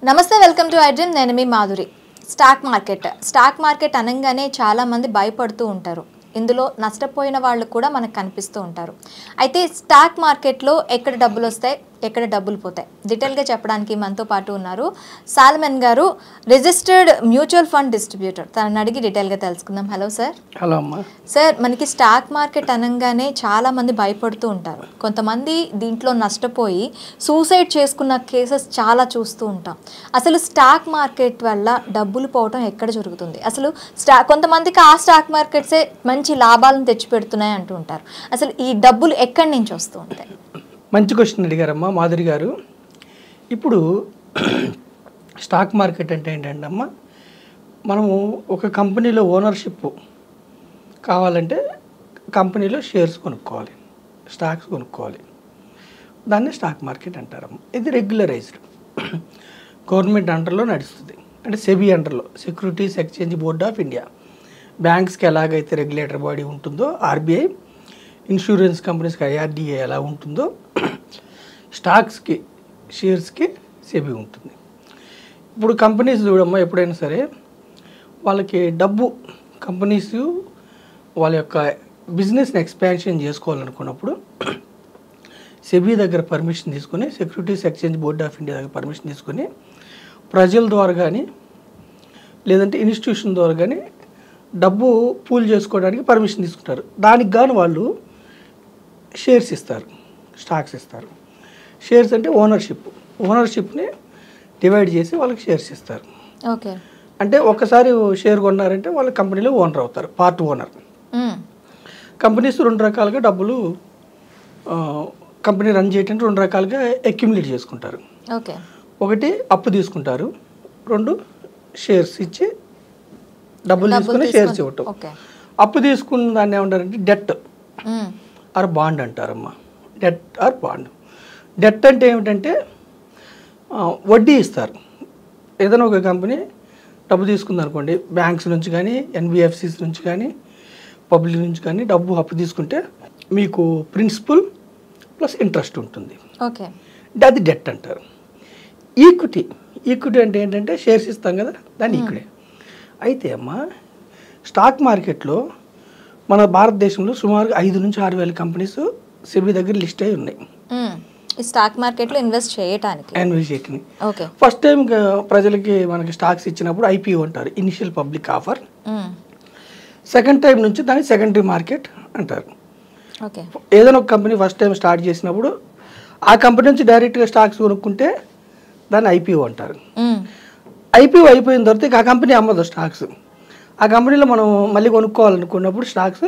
నమస్తే welcome to iDream నేను మీ Madhuri. Stock market అనగానే చాలా మంది భయపడుతూ ఉంటారు. ఇందులో నష్టపోయిన వాళ్ళు కూడా మనకు కనిపిస్తూ ఉంటారు. అయితే స్టాక్ మార్కెట్లో ఎక్కడ డబ్బులు వస్తాయి, ఎక్కడ డబ్బులు పోతాయి డీటెయిల్గా చెప్పడానికి మనతో పాటు ఉన్నారు సాల్మన్ గారు, రిజిస్టర్డ్ మ్యూచువల్ ఫండ్ డిస్ట్రిబ్యూటర్. తనని అడిగి డీటెయిల్గా తెలుసుకుందాం. Hello sir. హలో అమ్మా. సార్, మనకి స్టాక్ మార్కెట్ అనగానే చాలా మంది భయపడుతూ ఉంటారు. కొంతమంది దీంట్లో నష్టపోయి సూసైడ్ చేసుకున్న కేసెస్ చాలా చూస్తూ ఉంటాం. అసలు స్టాక్ మార్కెట్ వల్ల డబ్బులు పోవటం ఎక్కడ జరుగుతుంది? అసలు కొంతమందికి ఆ స్టాక్ మార్కెట్సే మంచి లాభాలను తెచ్చిపెడుతున్నాయి అంటూ ఉంటారు. అసలు ఈ డబ్బులు ఎక్కడి నుంచి వస్తూ ఉంటాయి? మంచి క్వశ్చన్ అడిగారమ్మా మాధురి గారు. ఇప్పుడు స్టాక్ మార్కెట్ అంటే ఏంటంటే అమ్మా, మనము ఒక కంపెనీలో ఓనర్షిప్ కావాలంటే కంపెనీలో షేర్స్ కొనుక్కోవాలి, స్టాక్స్ కొనుక్కోవాలి. దాన్ని స్టాక్ మార్కెట్ అంటారమ్మా. ఇది రెగ్యులరైజ్డ్ గవర్నమెంట్ అండర్లో నడుస్తుంది. అంటే సెబీ అండర్లో, Securities Exchange Board of India. బ్యాంక్స్కి ఎలాగైతే రెగ్యులేటర్ బాడీ ఉంటుందో ఆర్బీఐ, ఇన్సూరెన్స్ కంపెనీస్కి ఐఆర్డిఏ ఎలా ఉంటుందో, స్టాక్స్కి షేర్స్కి సెబీ ఉంటుంది. ఇప్పుడు కంపెనీస్ చూడమ్మా, ఎప్పుడైనా సరే వాళ్ళకి డబ్బు, కంపెనీస్ వాళ్ళ యొక్క బిజినెస్ని ఎక్స్పాన్షన్ చేసుకోవాలనుకున్నప్పుడు సెబీ దగ్గర పర్మిషన్ తీసుకొని, securities Exchange Board of India దగ్గర పర్మిషన్ తీసుకొని, ప్రజల ద్వారా కానీ లేదంటే ఇన్స్టిట్యూషన్ ద్వారా కానీ డబ్బు పూల్ చేసుకోవడానికి పర్మిషన్ తీసుకుంటారు. దానికి గాను వాళ్ళు షేర్స్ ఇస్తారు, స్టాక్స్ ఇస్తారు. షేర్స్ అంటే ఓనర్షిప్ని డివైడ్ చేసి వాళ్ళకి షేర్స్ ఇస్తారు. ఓకే. అంటే ఒక్కసారి షేర్ కొన్నారంటే వాళ్ళ కంపెనీలో ఓనర్ అవుతారు, పార్ట్ ఓనర్. కంపెనీస్ రెండు రకాలుగా డబ్బులు కంపెనీ రన్ చేయడానికి రెండు రకాలుగా అక్యుములేట్ చేసుకుంటారు. ఓకే. ఒకటి అప్పు తీసుకుంటారు, రెండు షేర్స్ ఇచ్చి డబ్బులు తీసుకుని షేర్స్ ఇవ్వటం. అప్పు తీసుకున్న దాన్ని ఏమంటారంటే డెట్ ఆర్ బాండ్ అంటారమ్మా. Debt or bond. డెట్ అంటే ఏమిటంటే వడ్డీ ఇస్తారు. ఏదైనా ఒక కంపెనీ డబ్బు తీసుకుంది అనుకోండి, బ్యాంక్స్ నుంచి కానీ ఎన్బిఎఫ్సిస్ నుంచి కానీ పబ్లిక్ నుంచి కానీ డబ్బు అప్పు తీసుకుంటే మీకు ప్రిన్సిపల్ ప్లస్ ఇంట్రెస్ట్ ఉంటుంది. ఓకే. అది డెట్ అంటారు. ఈక్విటీ అంటే ఏంటంటే షేర్స్ ఇస్తాం కదా, దాన్ని ఈక్విటీ. అయితే అమ్మా, స్టాక్ మార్కెట్లో మన భారతదేశంలో సుమారు 5 నుంచి 6 వేల కంపెనీస్ సెబీ దగ్గర లిస్ట్ అయి ఉన్నాయి. స్టాక్ మార్కెట్లో ఇన్వెస్ట్ చేయడానికి. ఫస్ట్ టైం ప్రజలకి మనకి స్టాక్స్ ఇచ్చినప్పుడు ఐపీఓ అంటారు, initial public offer. Second time నుంచి దాన్ని సెకండరీ మార్కెట్ అంటారు. ఏదైనా ఒక కంపెనీ ఫస్ట్ టైం స్టార్ట్ చేసినప్పుడు ఆ కంపెనీ నుంచి డైరెక్ట్గా స్టాక్స్ కొనుక్కుంటే దాన్ని ఐపీఓ అంటారు. ఐపీఓ అయిపోయిన తర్వాత ఆ కంపెనీ అమ్మదు స్టాక్స్. ఆ కంపెనీలో మనం మళ్ళీ కొనుక్కోవాలనుకున్నప్పుడు స్టాక్స్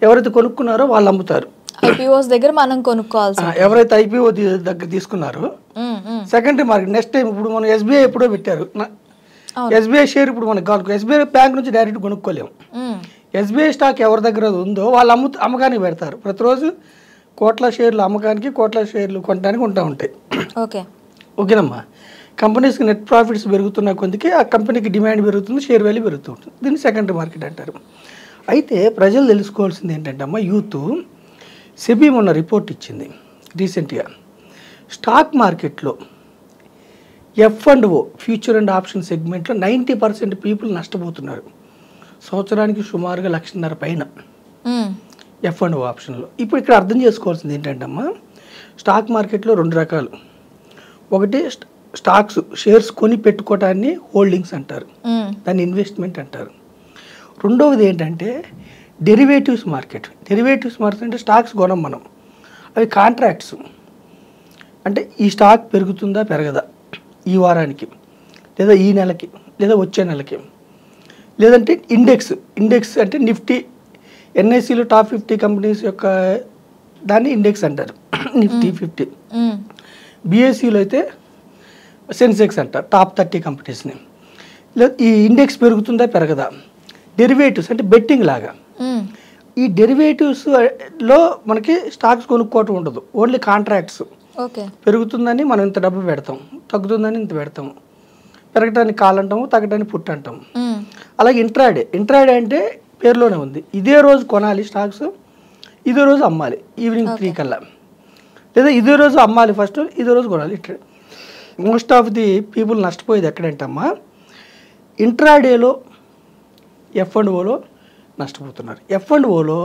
ఎవరైతే కొనుక్కున్నారో వాళ్ళు అమ్ముతారు. ఐపీఓస్ దగ్గర మనం కొనుక్కోవాలి. ఎవరైతే ఐపీఓ దగ్గర తీసుకున్నారో సెకండరీ మార్కెట్. నెక్స్ట్ టైం ఇప్పుడు మనం ఎస్బీఐ ఎప్పుడో పెట్టారు, ఎస్బీఐ షేర్ ఇప్పుడు మనకు కావాలి. ఎస్బీఐ బ్యాంక్ నుంచి డైరెక్ట్ కొనుక్కోలేము. ఎస్బీఐ స్టాక్ ఎవరి దగ్గర ఉందో వాళ్ళు అమ్మకానికి పెడతారు. ప్రతిరోజు కోట్ల షేర్లు అమ్మకానికి, కోట్ల షేర్లు కొనడానికి ఉంటాయి. ఓకేనమ్మా. కంపెనీస్కి నెట్ ప్రాఫిట్స్ పెరుగుతున్న కొద్దికి ఆ కంపెనీకి డిమాండ్ పెరుగుతుంది, షేర్ వాల్యూ పెరుగుతూ ఉంటుంది. దీన్ని సెకండరీ మార్కెట్ అంటారు. అయితే ప్రజలు తెలుసుకోవాల్సింది ఏంటంటే అమ్మా, యూత్ సెబీ మొన్న రిపోర్ట్ ఇచ్చింది రీసెంట్గా. స్టాక్ మార్కెట్లో F&O ఫ్యూచర్ అండ్ ఆప్షన్ సెగ్మెంట్లో 90% పీపుల్ నష్టపోతున్నారు. సంవత్సరానికి సుమారుగా 1.5 లక్షల పైన F&O ఆప్షన్లో. ఇప్పుడు ఇక్కడ అర్థం చేసుకోవాల్సింది ఏంటంటే అమ్మా, స్టాక్ మార్కెట్లో 2 రకాలు. ఒకటి స్టాక్స్, షేర్స్ కొని పెట్టుకోవటాన్ని హోల్డింగ్స్ అంటారు, దాన్ని ఇన్వెస్ట్మెంట్ అంటారు. రెండవది ఏంటంటే డెరివేటివ్స్ మార్కెట్. అంటే స్టాక్స్ కొనం మనం, అవి కాంట్రాక్ట్స్. అంటే ఈ స్టాక్ పెరుగుతుందా పెరగదా ఈ వారానికి, లేదా ఈ నెలకి, లేదా వచ్చే నెలకి. లేదంటే ఇండెక్స్ అంటే నిఫ్టీ, ఎన్ఐసిలో టాప్ 50 కంపెనీస్ యొక్క దాన్ని ఇండెక్స్ అంటారు, నిఫ్టీ 50. బిఎస్సిలో అయితే సెన్సెక్స్ అంటారు, టాప్ 30 కంపెనీస్ని. ఈ ఇండెక్స్ పెరుగుతుందా పెరగదా. డెరివేటివ్స్ అంటే బెట్టింగ్ లాగా. ఈ డెరివేటివ్స్లో మనకి స్టాక్స్ కొనుక్కోవటం ఉండదు, ఓన్లీ కాంట్రాక్ట్స్. పెరుగుతుందని మనం ఇంత డబ్బు పెడతాం, తగ్గుతుందని ఇంత పెడతాం. పెరగటానికి కాల్ అంటాము, తగ్గడానికి పుట్ అంటాము. అలాగే ఇంట్రాడే అంటే పేరులోనే ఉంది. ఇదే రోజు కొనాలి స్టాక్స్, ఇదే రోజు అమ్మాలి ఈవినింగ్ 3 కల్లా. లేదా ఇదే రోజు అమ్మాలి ఫస్ట్, ఇదే రోజు కొనాలి. మోస్ట్ ఆఫ్ ది పీపుల్ నష్టపోయేది ఎక్కడంటమ్మా, ఇంట్రాడేలో F&Oలో నష్టపోతున్నారు. F&Oలో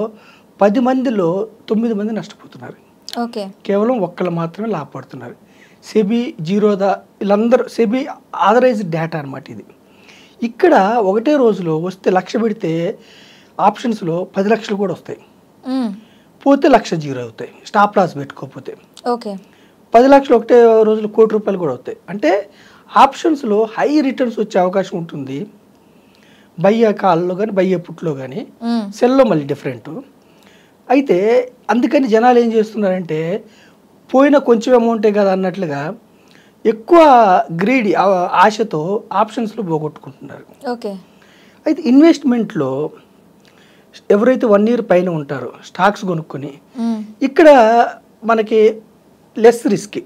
10 మందిలో 9 మంది నష్టపోతున్నారు. ఓకే, కేవలం ఒక్కళ్ళు మాత్రమే లాభపడుతున్నారు. సెబీ, జీరోదా వీళ్ళందరూ సెబీ ఆథరైజ్డ్ డేటా అనమాట ఇది. ఇక్కడ ఒకటే రోజులో వస్తే 1,00,000 పెడితే ఆప్షన్స్లో 10 లక్షలు కూడా వస్తాయి, పోతే 1,00,000 జీరో అవుతాయి స్టాప్ లాస్ పెట్టుకోకపోతే. ఓకే, 10 లక్షలు ఒకటే రోజులో ₹1,00,00,000 కూడా అవుతాయి. అంటే ఆప్షన్స్లో హై రిటర్న్స్ వచ్చే అవకాశం ఉంటుంది. బయ్య కాల్లో కానీ బయ్య పుట్లో కానీ, సెల్లో మళ్ళీ డిఫరెంట్. అయితే అందుకని జనాలు ఏం చేస్తున్నారంటే పోయిన కొంచెం అమౌంటే కదా అన్నట్లుగా ఎక్కువ గ్రీడీ ఆశతో ఆప్షన్స్లో పోగొట్టుకుంటున్నారు. ఓకే, అయితే ఇన్వెస్ట్మెంట్లో ఎవరైతే 1 year పైన ఉంటారో స్టాక్స్ కొనుక్కొని, ఇక్కడ మనకి less risk.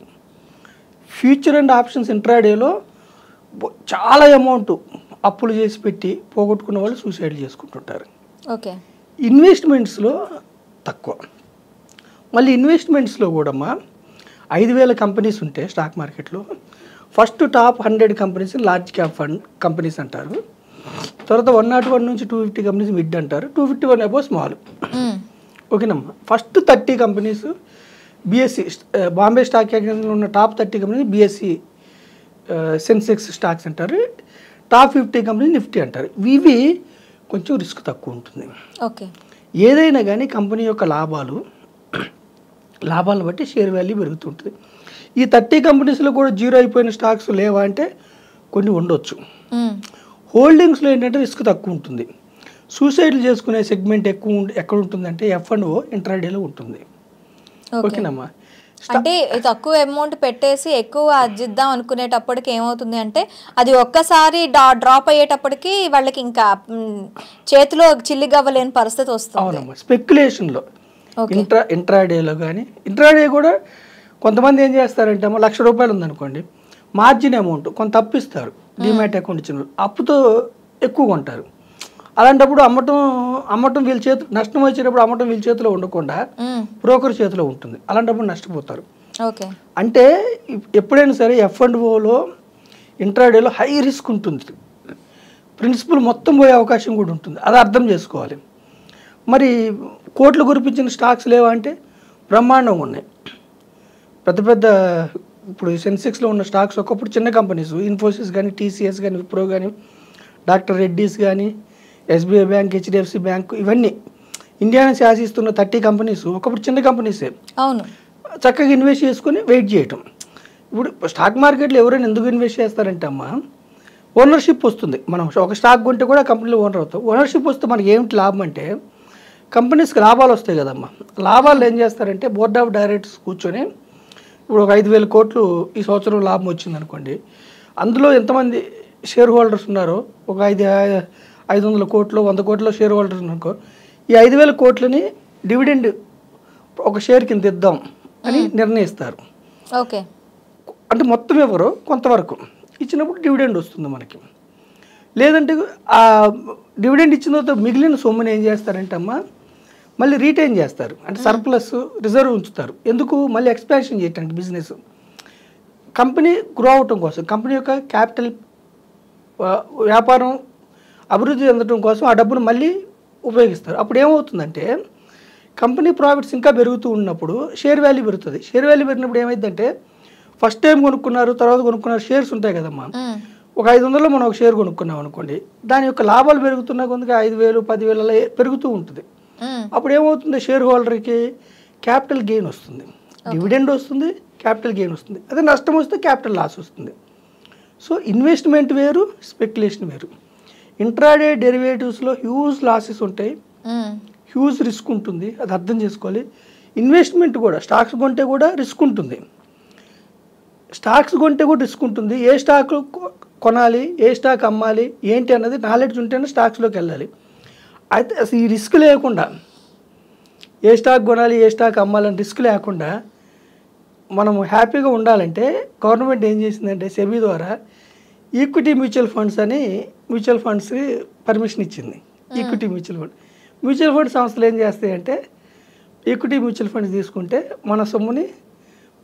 Future and options ఇంట్రాడేలో చాలా అమౌంట్ అప్పులు చేసి పెట్టి పోగొట్టుకున్న వాళ్ళు సూసైడ్ చేసుకుంటుంటారు. ఓకే, ఇన్వెస్ట్మెంట్స్లో తక్కువ. మళ్ళీ ఇన్వెస్ట్మెంట్స్లో కూడా 5,000 కంపెనీస్ ఉంటాయి స్టాక్ మార్కెట్లో. First top 100 companies large cap fund companies అంటారు. తర్వాత 101 నుంచి 250 కంపెనీస్ మిడ్ అంటారు. 251 అబౌవ్ స్మాల్. ఓకేనమ్మా. First 30 companies BSE Bombay stock ఎక్స్చేంజ్లో ఉన్న top 30 companies BSE Sensex stocks అంటారు. టాప్ 50 కంపెనీస్ నిఫ్టీ అంటారు. ఇవి కొంచెం రిస్క్ తక్కువ ఉంటుంది. ఓకే, ఏదైనా కానీ కంపెనీ యొక్క లాభాలను బట్టి షేర్ వాల్యూ పెరుగుతుంటుంది. ఈ 30 కంపెనీస్లో కూడా జీరో అయిపోయిన స్టాక్స్ లేవా అంటే కొన్ని ఉండొచ్చు. హోల్డింగ్స్లో ఏంటంటే రిస్క్ తక్కువ ఉంటుంది. సూసైడ్లు చేసుకునే సెగ్మెంట్ ఎక్కడ ఉంటుందంటే F&O ఇంట్రాడేలో ఉంటుంది. ఓకేనమ్మా. అంటే తక్కువ అమౌంట్ పెట్టేసి ఎక్కువ అర్జిద్దాం అనుకునేటప్పటికి ఏమవుతుంది అంటే అది ఒక్కసారి డ్రాప్ అయ్యేటప్పటికి వాళ్ళకి ఇంకా చేతిలో చిల్లిగవ్వలేని పరిస్థితి వస్తుంది. అవునమ్మా. స్పెక్యులేషన్లో ఇంట్రాడేలో కానీ, ఇంట్రాడే కూడా కొంతమంది ఏం చేస్తారంటే అమ్మ ₹1,00,000 ఉందనుకోండి, మార్జిన్ అమౌంట్ కొంత అప్పిస్తారు. డిమాట్ అకౌంట్ ఇచ్చిన అప్పుతో ఎక్కువ కొంటారు. అలాంటప్పుడు అమ్మటం వీళ్ళ చేతిలో, నష్టం వచ్చేటప్పుడు అమ్మటం వీళ్ళ చేతిలో ఉండకుండా బ్రోకర్ చేతిలో ఉంటుంది. అలాంటప్పుడు నష్టపోతారు. ఓకే, అంటే ఎప్పుడైనా సరే F&Oలో ఇంట్రాడేలో హై రిస్క్ ఉంటుంది. ప్రిన్సిపల్ మొత్తం పోయే అవకాశం కూడా ఉంటుంది. అది అర్థం చేసుకోవాలి. మరి కోట్లు కురిపించిన స్టాక్స్ లేవా అంటే బ్రహ్మాండంగా ఉన్నాయి. పెద్ద పెద్ద ఇప్పుడు సెన్సెక్స్లో ఉన్న స్టాక్స్ ఒకప్పుడు చిన్న కంపెనీస్, ఇన్ఫోసిస్ కానీ, టీసీఎస్ కానీ, విప్రో కానీ, డాక్టర్ రెడ్డీస్ కానీ, SBI బ్యాంక్, HDFC బ్యాంక్, ఇవన్నీ ఇండియాని శాసిస్తున్న 30 కంపెనీస్ ఒకప్పుడు చిన్న కంపెనీసే. అవును, చక్కగా ఇన్వెస్ట్ చేసుకొని వెయిట్ చేయటం. ఇప్పుడు స్టాక్ మార్కెట్లో ఎవరైనా ఎందుకు ఇన్వెస్ట్ చేస్తారంటే అమ్మా, ఓనర్షిప్ వస్తుంది. మనం ఒక స్టాక్ కొంటే కూడా కంపెనీలో ఓనర్ అవుతాం. ఓనర్షిప్ వస్తే మనకి ఏమిటి లాభం అంటే కంపెనీస్కి లాభాలు వస్తాయి కదమ్మా. లాభాలు ఏం చేస్తారంటే బోర్డ్ ఆఫ్ డైరెక్టర్స్ కూర్చొని, ఇప్పుడు ఒక 5,000 కోట్లు ఈ సంవత్సరం లాభం వచ్చింది అనుకోండి, అందులో ఎంతమంది షేర్ హోల్డర్స్ ఉన్నారో ఒక 500 కోట్లు 100 కోట్ల షేర్ హోల్డర్స్ అనుకో, ఈ 5,000 కోట్లని డివిడెండ్ ఒక షేర్ కింద ఇద్దాం అని నిర్ణయిస్తారు. ఓకే, అంటే మొత్తం ఎవరో కొంతవరకు ఇచ్చినప్పుడు డివిడెండ్ వస్తుంది మనకి. లేదంటే ఆ డివిడెండ్ ఇచ్చిన తర్వాత మిగిలిన సొమ్ముని ఏం చేస్తారంటే అమ్మ మళ్ళీ రీటైన్ చేస్తారు. అంటే సర్ప్లస్ రిజర్వ్ ఉంచుతారు. ఎందుకు? మళ్ళీ ఎక్స్పాన్షన్ చేయటానికి, బిజినెస్ కంపెనీ గ్రో అవటం కోసం, కంపెనీ యొక్క క్యాపిటల్ వ్యాపారం అభివృద్ధి చెందడం కోసం ఆ డబ్బును మళ్ళీ ఉపయోగిస్తారు. అప్పుడు ఏమవుతుందంటే కంపెనీ ప్రాఫిట్స్ ఇంకా పెరుగుతూ ఉన్నప్పుడు షేర్ వాల్యూ పెరుగుతుంది. షేర్ వాల్యూ పెరిగినప్పుడు ఏమైందంటే ఫస్ట్ టైం కొనుక్కున్నారు, తర్వాత కొనుక్కున్నారు, షేర్స్ ఉంటాయి కదమ్మా. ఒక 500లో మనం ఒక షేర్ కొనుక్కున్నాం అనుకోండి, దాని యొక్క లాభాలు పెరుగుతున్నా కొందుకు 5,000 10,000 అలా పెరుగుతూ ఉంటుంది. అప్పుడు ఏమవుతుంది, షేర్ హోల్డర్కి క్యాపిటల్ గెయిన్ వస్తుంది, డివిడెండ్ వస్తుంది, క్యాపిటల్ గెయిన్ వస్తుంది. అదే నష్టం వస్తే క్యాపిటల్ లాస్ వస్తుంది. సో ఇన్వెస్ట్మెంట్ వేరు, స్పెక్యులేషన్ వేరు. ఇంట్రాడే డెరివేటివ్స్లో హ్యూజ్ లాసెస్ ఉంటాయి, హ్యూజ్ రిస్క్ ఉంటుంది. అది అర్థం చేసుకోవాలి. ఇన్వెస్ట్మెంట్ కూడా స్టాక్స్ కొంటే కూడా రిస్క్ ఉంటుంది. స్టాక్స్ కొంటే కూడా రిస్క్ ఉంటుంది. ఏ స్టాక్ కొనాలి, ఏ స్టాక్ అమ్మాలి ఏంటి అన్నది నాలెడ్జ్ ఉంటేనే స్టాక్స్లోకి వెళ్ళాలి. అయితే అసలు ఈ రిస్క్ లేకుండా, ఏ స్టాక్ కొనాలి, ఏ స్టాక్ అమ్మాలని రిస్క్ లేకుండా మనం హ్యాపీగా ఉండాలంటే గవర్నమెంట్ ఏం చేసిందంటే సెబీ ద్వారా ఈక్విటీ మ్యూచువల్ ఫండ్స్ అని మ్యూచువల్ ఫండ్స్కి పర్మిషన్ ఇచ్చింది. ఈక్విటీ మ్యూచువల్ ఫండ్ సంస్థలు ఏం చేస్తాయంటే ఈక్విటీ మ్యూచువల్ ఫండ్స్ తీసుకుంటే మన సొమ్ముని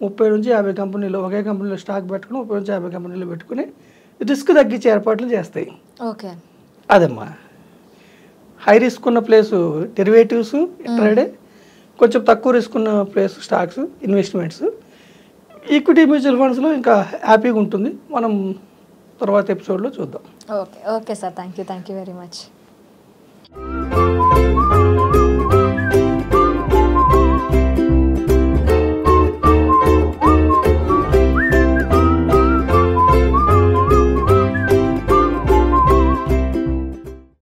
30 నుంచి 50 కంపెనీలు ఒకే కంపెనీలో స్టాక్ పెట్టుకుని 30 నుంచి 50 కంపెనీలు పెట్టుకుని రిస్క్ తగ్గించే ఏర్పాట్లు చేస్తాయి. ఓకే. అదమ్మా హై రిస్క్ ఉన్న ప్లేసు డెరివేటివ్స్ ట్రేడే, కొంచెం తక్కువ రిస్క్ ఉన్న place stocks investments. Equity mutual ఫండ్స్లో ఇంకా హ్యాపీగా ఉంటుంది. మనం తర్వాత ఎపిసోడ్లో చూద్దాం. Okay sir, thank you very much.